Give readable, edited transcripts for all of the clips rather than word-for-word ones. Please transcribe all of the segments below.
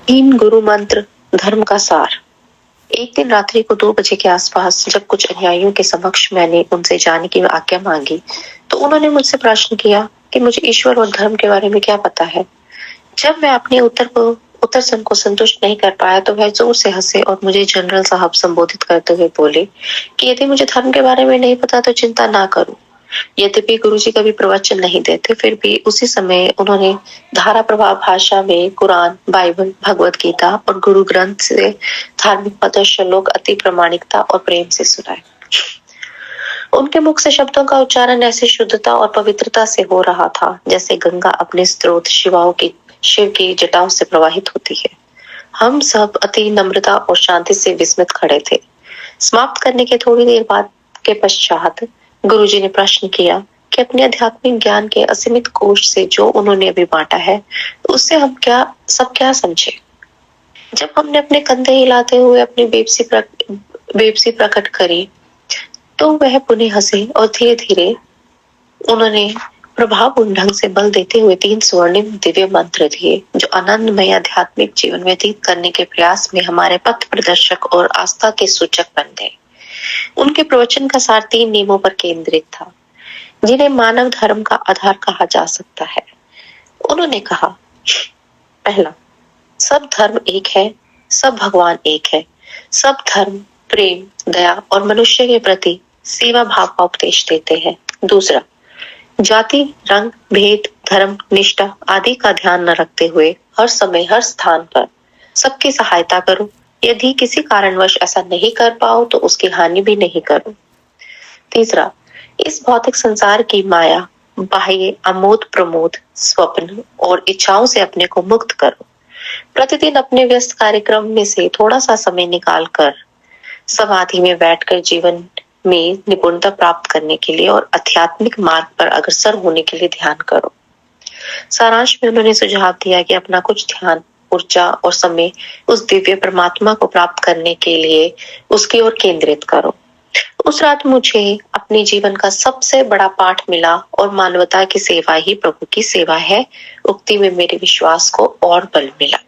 तीन गुरु मंत्र धर्म का सार। एक दिन रात्रि को 2 बजे के आसपास जब कुछ अनुयायियों के समक्ष मैंने उनसे जाने की आज्ञा मांगी, तो उन्होंने मुझसे प्रश्न किया कि मुझे ईश्वर और धर्म के बारे में क्या पता है। जब मैं अपने उत्तर से उनको संतुष्ट नहीं कर पाया, तो वह जोर से हंसे और मुझे जनरल साहब संबोधित करते हुए बोले कि यदि मुझे धर्म के बारे में नहीं पता तो चिंता ना करो। यद्यपि गुरुजी कभी प्रवचन नहीं देते, फिर भी उसी समय उन्होंने धारा प्रवाह भाषा में कुरान, बाइबल, भगवत गीता और गुरु ग्रंथ से धार्मिक पद श्लोक अति प्रामाणिकता और प्रेम से सुनाए। उनके मुख से शब्दों का उच्चारण ऐसी शुद्धता और पवित्रता से हो रहा था जैसे गंगा अपने स्रोत शिव की जटाओं से प्रवाहित होती है। हम सब अति नम्रता और शांति से विस्मित खड़े थे। समाप्त करने के थोड़ी देर बाद के पश्चात गुरुजी ने प्रश्न किया कि अपने आध्यात्मिक ज्ञान के असीमित कोश से जो उन्होंने अभी बांटा है, उससे हम क्या समझे। जब हमने अपने कंधे हिलाते हुए अपनी बेबसी प्रकट करी, तो वह पुनः हंसे और धीरे धीरे उन्होंने प्रभावपूर्ण ढंग से बल देते हुए 3 स्वर्णिम दिव्य मंत्र दिए, जो आनंदमय आध्यात्मिक जीवन व्यतीत करने के प्रयास में हमारे पथ प्रदर्शक और आस्था के सूचक बन गए। उनके प्रवचन का सार 3 नियमों पर केंद्रित था, जिन्हें मानव धर्म का आधार कहा जा सकता है। उन्होंने कहा, पहला, सब धर्म एक है, सब भगवान एक है। सब धर्म प्रेम, दया और मनुष्य के प्रति सेवा भाव का उपदेश देते हैं। दूसरा, जाति, रंग, भेद, धर्म, निष्ठा आदि का न रखते हुए हर समय हर स्थान पर सबकी सहायता करो। यदि किसी कारणवश ऐसा नहीं कर पाओ तो उसकी हानि भी नहीं करो। तीसरा, इस भौतिक संसार की माया, बाह्य आमोद प्रमोद, स्वप्न और इच्छाओं से अपने को मुक्त करो। प्रतिदिन अपने व्यस्त कार्यक्रम में से थोड़ा सा समय निकाल कर समाधि में बैठकर जीवन में निपुणता प्राप्त करने के लिए और आध्यात्मिक मार्ग पर अग्रसर होने के लिए ध्यान करो। सारांश में उन्होंने सुझाव दिया कि अपना कुछ ध्यान, ऊर्जा और समय उस दिव्य परमात्मा को प्राप्त करने के लिए उसकी ओर केंद्रित करो। उस रात मुझे अपने जीवन का सबसे बड़ा पाठ मिला और मानवता की सेवा ही प्रभु की सेवा है उक्ति में मेरे विश्वास को और बल मिला।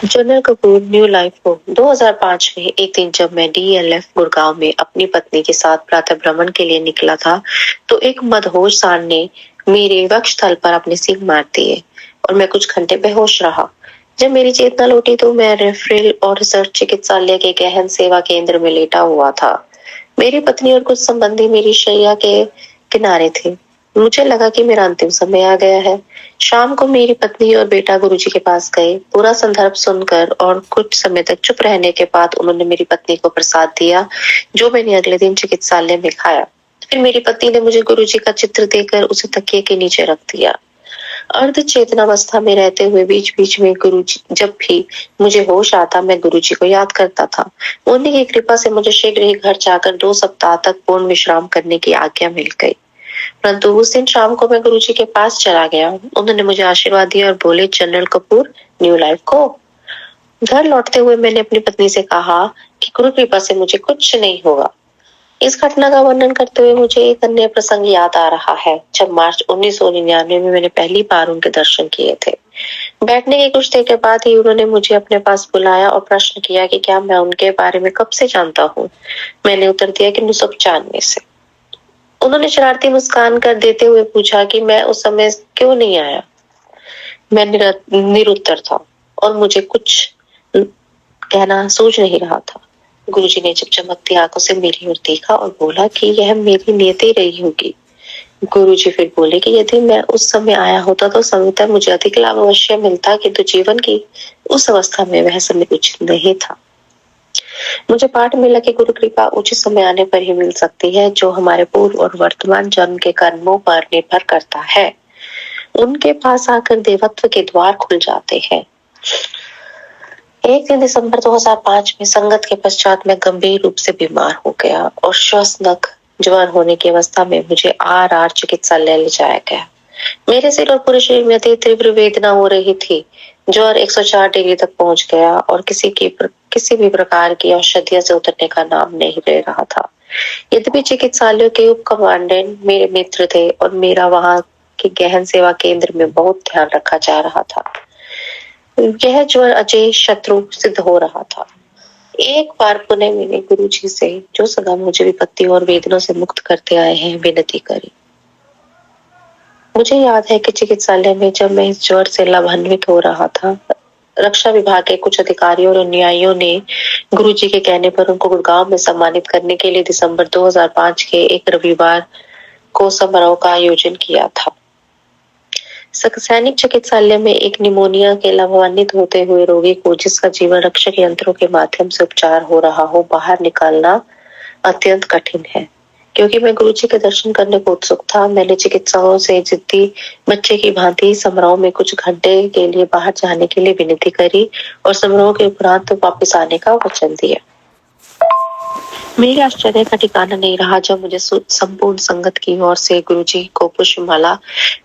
General Kapoor, new life home. 2005 में एक दिन जब मैं DLF गुड़गांव में अपनी पत्नी के साथ प्रातः भ्रमण के लिए निकला था, तो एक मदहोश सांड ने मेरे वक्षस्थल पर अपने सींग मार दिए और मैं कुछ घंटे बेहोश रहा। जब मेरी चेतना लौटी तो मैं रेफरल और रिसर्च चिकित्सालय के गहन सेवा केंद्र में लेटा हुआ था। मेरी पत्नी और कुछ संबंधी मेरी शैया के किनारे थे। मुझे लगा कि मेरा अंतिम समय आ गया है। शाम को मेरी पत्नी और बेटा गुरुजी के पास गए। पूरा संदर्भ सुनकर और कुछ समय तक चुप रहने के बाद उन्होंने मेरी पत्नी को प्रसाद दिया, जो मैंने अगले दिन चिकित्सालय में खाया। फिर मेरी पत्नी ने मुझे गुरुजी का चित्र देकर उसे तकिए के नीचे रख दिया। अर्ध चेतनावस्था में रहते हुए बीच बीच में गुरुजी, जब भी मुझे होश आता, मैं गुरुजी को याद करता था। उन्हीं की कृपा से मुझे शीघ्र ही घर जाकर 2 सप्ताह तक पूर्ण विश्राम करने की आज्ञा मिल गई। परंतु उस दिन शाम को मैं गुरुजी के पास चला गया। उन्होंने मुझे आशीर्वाद दिया और बोले, जनरल कपूर, न्यू लाइफ को। घर लौटते हुए मैंने अपनी पत्नी से कहा कि गुरु कृपा से मुझे कुछ नहीं होगा। इस घटना का वर्णन करते हुए मुझे एक अन्य प्रसंग याद आ रहा है, जब मार्च 1999 में मैंने पहली बार उनके दर्शन किए थे। बैठने के कुछ देर के बाद ही उन्होंने मुझे अपने पास बुलाया और प्रश्न किया कि क्या मैं उनके बारे में कब से जानता हूँ। मैंने उत्तर दिया कि 1995 से। उन्होंने शरारती मुस्कान कर देते हुए पूछा कि मैं उस समय क्यों नहीं आया। मैं निरुत्तर था और मुझे कुछ कहना सूझ नहीं रहा था। गुरुजी ने जब चमकती आंखों से मेरी ओर देखा और बोला कि यह मेरी नियति रही होगी। गुरुजी फिर बोले कि यदि मैं उस समय आया होता तो संभवतः मुझे अधिक लाभ अवश्य मिलता, किंतु जीवन की उस अवस्था में वह समय उचित नहीं था। मुझे पाठ मिला कि गुरु कृपा उचित समय आने पर ही मिल सकती है, जो हमारे पूर्व और वर्तमान जन्म के कर्मों पर निर्भर करता है। उनके पास आकर देवत्व के द्वार खुल जाते हैं। एक दिन दिसंबर 2005 में संगत के पश्चात मैं गंभीर रूप से बीमार हो गया और श्वसनक ज्वर होने की अवस्था में मुझे RR चिकित्सालय ले जाया गया। मेरे सिर और पूरे शरीर में अति तीव्र वेदना हो रही थी। ज्वर 104 डिग्री तक पहुंच गया और किसी भी प्रकार की औषधियों से उतरने का नाम नहीं ले रहा था। यद्यपि चिकित्सालयों के उप कमांडेंट मेरे मित्र थे और मेरा वहां के गहन सेवा केंद्र में बहुत ध्यान रखा जा रहा था, यह ज्वर अजय शत्रु सिद्ध हो रहा था। एक बार पुनः मैंने गुरुजी से, जो सदा मुझे विपत्ति और वेदना से मुक्त करते आए हैं, विनती करी। मुझे याद है कि चिकित्सालय में जब मैं इस ज्वर से लाभान्वित हो रहा था, रक्षा विभाग के कुछ अधिकारियों और न्यायियों ने गुरुजी के कहने पर उनको गुड़गांव में सम्मानित करने के लिए दिसंबर 2005 के एक रविवार को समारोह का आयोजन किया था। सैनिक चिकित्सालय में एक निमोनिया के लाभान्वित होते हुए रोगी को, जिसका जीवन रक्षक यंत्रों के माध्यम से उपचार हो रहा हो, बाहर निकालना अत्यंत कठिन है। क्योंकि मैं गुरुजी के दर्शन करने को उत्सुक था, मैंने चिकित्सकों से जिद्दी बच्चे की भांति समारोह में कुछ घंटे के लिए बाहर जाने के लिए विनती करी और समारोह के उपरांत वापस आने का वचन दिया। मेरे आश्चर्य का ठिकाना नहीं रहा जब मुझे संपूर्ण संगत की ओर से गुरुजी को पुष्पमाला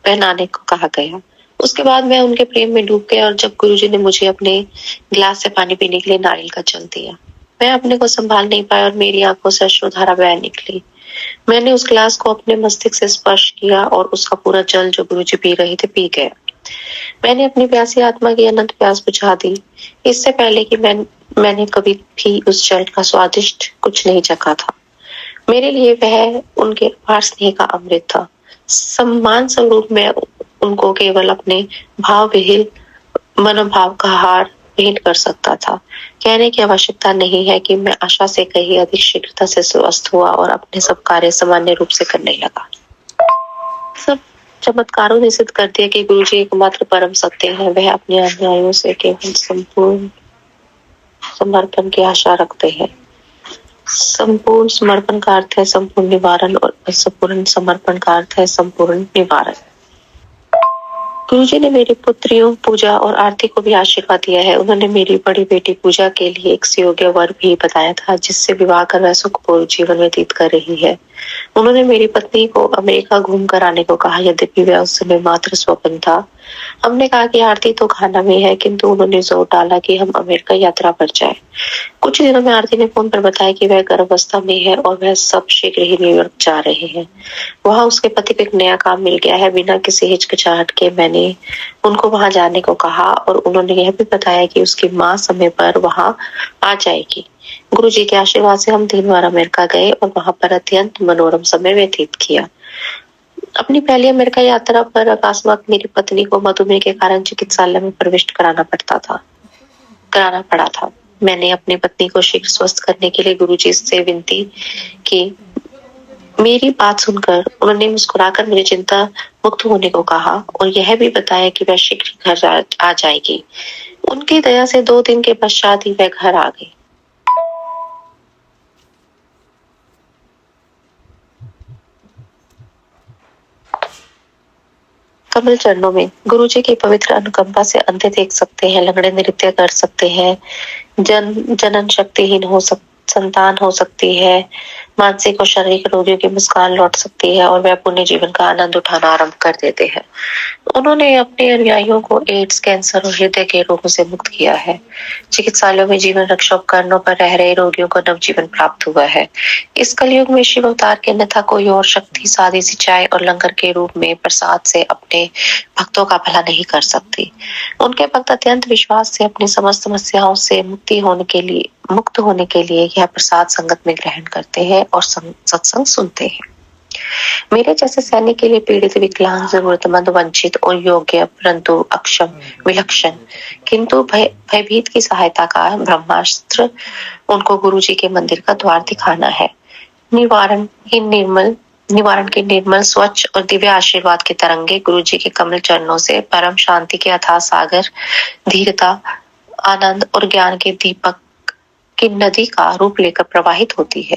पहनाने को कहा गया। उसके बाद मैं उनके प्रेम में डूब गया और जब गुरुजी ने मुझे अपने गिलास से पानी पीने के लिए नारियल का जल दिया, मैं अपने को संभाल नहीं पाया और मेरी आंखों से अश्रुधारा बह निकली। मैंने उस गिलास को अपने मस्तिष्क से स्पर्श किया और उसका पूरा जल जो गुरुजी पी रहे थे पी गया। मैंने अपनी प्यासी आत्मा की अनंत प्यास बुझा दी। इससे पहले कि मैंने कभी भी उस जल का स्वादिष्ट कुछ नहीं चखा था। मेरे लिए वह उनके अपार स्नेह का अमृत था। सम्मान स्वरूप मैं उनको केवल अपने भाव विहीन मनोभाव का हार भेंट कर सकता था। कहने की आवश्यकता नहीं है कि मैं आशा से कहीं अधिक शीघ्रता से स्वस्थ हुआ और अपने सब कार्य सामान्य रूप से करने लगा। सब चमत्कारों ने सिद्ध कर दिया कि गुरुजी एकमात्र परम सत्य है। वह अपने अनुयायियों से केवल संपूर्ण समर्पण की आशा रखते हैं। संपूर्ण समर्पण का अर्थ है संपूर्ण निवारण और संपूर्ण समर्पण का अर्थ है संपूर्ण निवारण। गुरुजी ने मेरी पुत्रियों पूजा और आरती को भी आशीर्वाद दिया है। उन्होंने मेरी बड़ी बेटी पूजा के लिए एक सुयोग्य वर भी बताया था, जिससे विवाह कर वह सुखपूर्ण जीवन व्यतीत कर रही है। उन्होंने मेरी पत्नी को अमेरिका घूम कर आने को कहा, यद्यपि वह उस समय मात्र स्वप्न था। हमने कहा कि आरती तो खाना में है, किंतु उन्होंने जोर डाला कि हम अमेरिका यात्रा पर जाएं। कुछ दिनों में आरती ने फोन पर बताया कि वह गर्भावस्था में है और वह सब शीघ्र ही न्यूयॉर्क जा रहे हैं। वहां उसके पति को एक नया काम मिल गया है। बिना किसी हिचकिचाहट के मैंने उनको वहां जाने को कहा और उन्होंने यह भी बताया कि उसकी माँ समय पर वहां आ जाएगी। गुरुजी के आशीर्वाद से हम 3 बार अमेरिका गए और वहां पर अत्यंत मनोरम समय व्यतीत किया। अपनी पहली अमेरिका यात्रा पर अकस्मात मेरी पत्नी को मधुमेह के कारण चिकित्सालय में प्रविष्ट कराना पड़ा था। मैंने अपनी पत्नी को शीघ्र स्वस्थ करने के लिए गुरुजी से विनती की। मेरी बात सुनकर उन्होंने मुस्कुराकर मुझे चिंता मुक्त होने को कहा और यह भी बताया कि वह शीघ्र घर आ जाएगी। उनकी दया से 2 दिन के पश्चात ही वह घर आ गई। कमल चरणों में गुरुजी की पवित्र अनुकंपा से अंधे देख सकते हैं, लंगड़े नृत्य कर सकते हैं, जनन शक्तिहीन संतान हो सकती है, मानसिक और शारीरिक रोगियों की मुस्कान लौट सकती है और वह पुण्य जीवन का आनंद उठाना आरंभ कर देते हैं। उन्होंने अपने अनुयायियों को एड्स, कैंसर और हृदय के रोगों से मुक्त किया है। चिकित्सालयों में जीवन रक्षा उपकरणों पर रह रहे रोगियों को नवजीवन प्राप्त हुआ है। इस कलयुग में शिव अवतार के अन्यथा कोई और शक्ति सादी सिंचाई और लंगर के रूप में प्रसाद से अपने भक्तों का भला नहीं कर सकती। उनके भक्त अत्यंत विश्वास से अपनी समस्त समस्याओं से मुक्त होने के लिए यह प्रसाद संगत में ग्रहण करते हैं और सत्संग सुनते हैं। मेरे जैसे सैनिक के लिए पीड़ित, विकलांग, जरूरतमंद, वंचित और योग्य परंतु अक्षम, विलक्षण किंतु भयभीत की सहायता का ब्रह्मास्त्र उनको गुरुजी के मंदिर का द्वार दिखाना है। निवारण के निर्मल, स्वच्छ और दिव्य आशीर्वाद के तरंगे गुरुजी के कमल चरणों से परम शांति के अथाह सागर, धीरता, आनंद और ज्ञान के दीपक की नदी का रूप लेकर प्रवाहित होती है।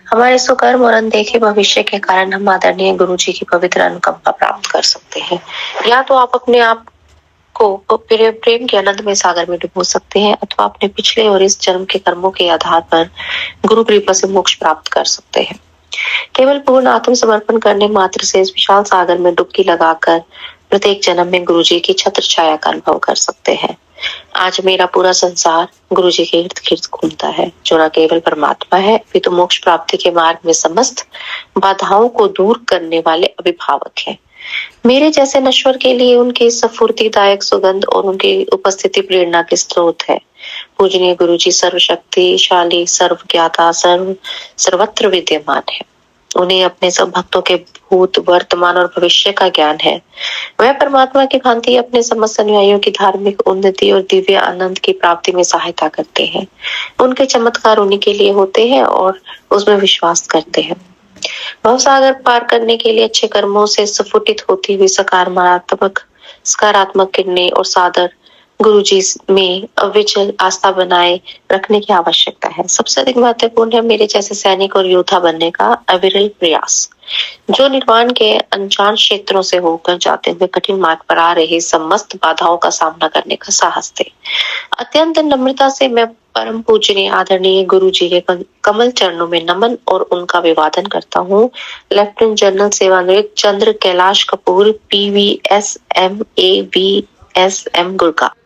हमारे सुकर्म और अनदेखे भविष्य के कारण हम आदरणीय गुरुजी की पवित्र अनुकंपा प्राप्त कर सकते हैं। या तो आप अपने आप को प्रेम के आनंद में सागर में डुबो सकते हैं अथवा अपने पिछले और इस जन्म के कर्मों के आधार पर गुरु कृपा से मोक्ष प्राप्त कर सकते हैं। केवल पूर्ण आत्म समर्पण करने मात्र से इस विशाल सागर में डुबकी लगाकर प्रत्येक जन्म में गुरुजी की छत्र छाया का अनुभव कर सकते हैं। आज मेरा पूरा संसार गुरु जी के इर्द गिर्द घूमता है, जो न केवल परमात्मा है, वे तो मोक्ष प्राप्ति के मार्ग में समस्त बाधाओं को दूर करने वाले अभिभावक हैं। मेरे जैसे नश्वर के लिए उनकी स्फूर्तिदायक सुगंध और उनकी उपस्थिति प्रेरणा के स्रोत है। पूजनीय गुरु जी सर्वशक्तिशाली, सर्वज्ञाता, सर्वत्र विद्यमान है। उन्हें अपने सब भक्तों के भूत, वर्तमान और भविष्य का ज्ञान है। वह परमात्मा की भांति अपने समस्त अनुयायियों की धार्मिक उन्नति और दिव्य आनंद की प्राप्ति में सहायता करते हैं। उनके चमत्कार उन्हीं के लिए होते हैं और उसमें विश्वास करते हैं। भवसागर पार करने के लिए अच्छे कर्मों से स्फुटित होती हुई सकारात्मक किरणें और सादर गुरु जी में अविचल आस्था बनाए रखने की आवश्यकता है। सबसे अधिक महत्वपूर्ण है मेरे जैसे सैनिक और योद्धा बनने का अविरल प्रयास, जो निर्वाण के अनजान क्षेत्रों से होकर जाते हुए कठिन मार्ग पर आ रही समस्त बाधाओं का सामना करने का साहस थे। अत्यंत नम्रता से मैं परम पूजनीय आदरणीय गुरु जी के कमल चरणों में नमन और उनका अभिवादन करता हूँ। लेफ्टिनेंट जनरल सेवानिवृत्त चंद्र कैलाश कपूर, PVSMAVSM गुरगांव।